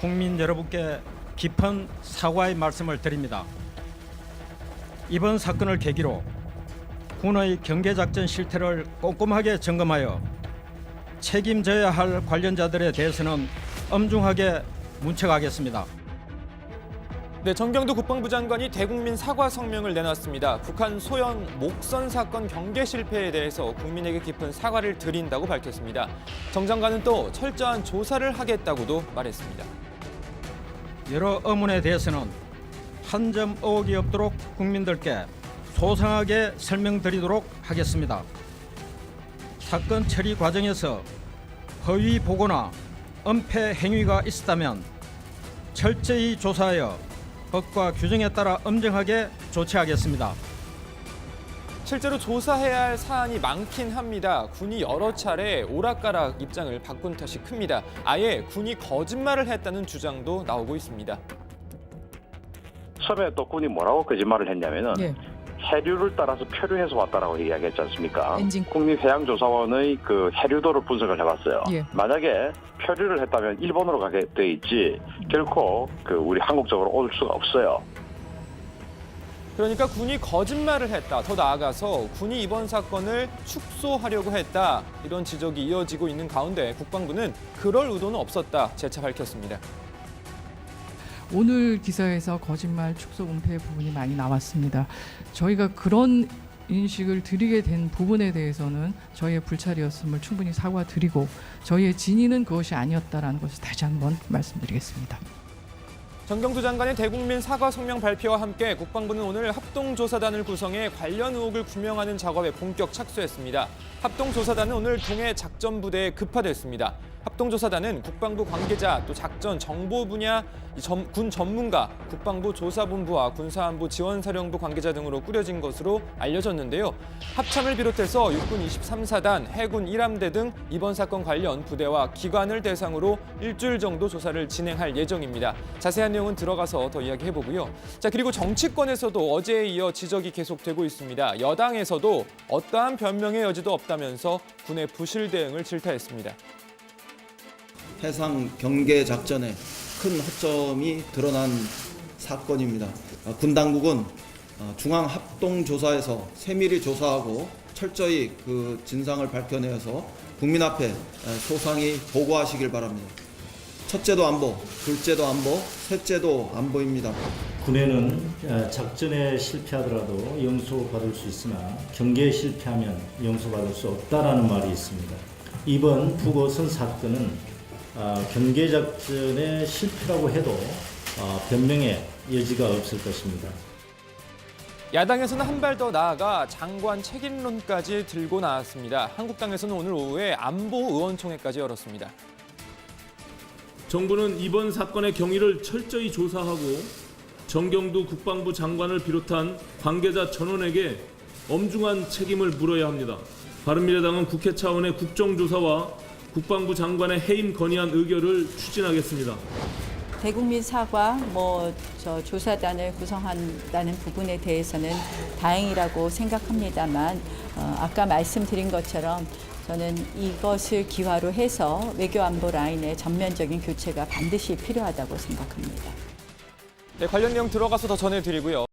국민 여러분께 깊은 사과의 말씀을 드립니다. 이번 사건을 계기로 군의 경계작전 실태를 꼼꼼하게 점검하여 책임져야 할 관련자들에 대해서는 엄중하게 문책하겠습니다. 네, 정경두 국방부 장관이 대국민 사과 성명을 내놨습니다. 북한 소형 목선 사건 경계 실패에 대해서 국민에게 깊은 사과를 드린다고 밝혔습니다. 정 장관은 또 철저한 조사를 하겠다고도 말했습니다. 여러 의문에 대해서는 한 점 의혹이 없도록 국민들께 소상하게 설명드리도록 하겠습니다. 사건 처리 과정에서 허위 보고나 은폐 행위가 있었다면 철저히 조사하여 법과 규정에 따라 엄정하게 조치하겠습니다. 실제로 조사해야 할 사안이 많긴 합니다. 군이 여러 차례 오락가락 입장을 바꾼 탓이 큽니다. 아예 군이 거짓말을 했다는 주장도 나오고 있습니다. 처음에 또 군이 뭐라고 거짓말을 했냐면은 해류를 따라서 표류해서 왔다라고 이야기했지 않습니까? 국립해양조사원의 그 해류도를 분석을 해봤어요. 만약에 표류를 했다면 일본으로 가게 돼 있지 결코 그 우리 한국 쪽으로 올 수가 없어요. 그러니까 군이 거짓말을 했다. 더 나아가서 군이 이번 사건을 축소하려고 했다. 이런 지적이 이어지고 있는 가운데 국방부는 그럴 의도는 없었다. 재차 밝혔습니다. 오늘 기사에서 거짓말, 축소, 은폐 부분이 많이 나왔습니다. 저희가 그런 인식을 드리게 된 부분에 대해서는 저희의 불찰이었음을 충분히 사과드리고 저희의 진위는 그것이 아니었다라는 것을 다시 한번 말씀드리겠습니다. 정경두 장관의 대국민 사과 성명 발표와 함께 국방부는 오늘 합동조사단을 구성해 관련 의혹을 규명하는 작업에 본격 착수했습니다. 합동조사단은 오늘 동해 작전부대에 급파됐습니다. 합동조사단은 국방부 관계자 또 작전 정보 분야 군 전문가, 국방부 조사본부와 군사안보 지원사령부 관계자 등으로 꾸려진 것으로 알려졌는데요. 합참을 비롯해서 육군 23사단, 해군 1함대 등 이번 사건 관련 부대와 기관을 대상으로 일주일 정도 조사를 진행할 예정입니다. 자세한 내용은 들어가서 더 이야기해보고요. 자, 그리고 정치권에서도 어제에 이어 지적이 계속되고 있습니다. 여당에서도 어떠한 변명의 여지도 없다면서 군의 부실 대응을 질타했습니다. 해상 경계 작전에 큰 허점이 드러난 사건입니다. 군 당국은 중앙 합동 조사에서 세밀히 조사하고 철저히 그 진상을 밝혀내서 국민 앞에 소상히 보고하시길 바랍니다. 첫째도 안보, 둘째도 안보, 셋째도 안보입니다. 군에는 작전에 실패하더라도 용서받을 수 있으나 경계에 실패하면 용서받을 수 없다라는 말이 있습니다. 이번 북어선 사건은 경계작전의 실패라고 해도 변명의 여지가 없을 것입니다. 야당에서는 한 발 더 나아가 장관 책임론까지 들고 나왔습니다. 한국당에서는 오늘 오후에 안보 의원총회까지 열었습니다. 정부는 이번 사건의 경위를 철저히 조사하고 정경두 국방부 장관을 비롯한 관계자 전원에게 엄중한 책임을 물어야 합니다. 바른미래당은 국회 차원의 국정조사와 국방부 장관의 해임 건의안 의결을 추진하겠습니다. 대국민 사과, 조사단을 구성한다는 부분에 대해서는 다행이라고 생각합니다만 아까 말씀드린 것처럼 저는 이것을 기화로 해서 외교안보 라인의 전면적인 교체가 반드시 필요하다고 생각합니다. 네, 관련 내용 들어가서 더 전해드리고요.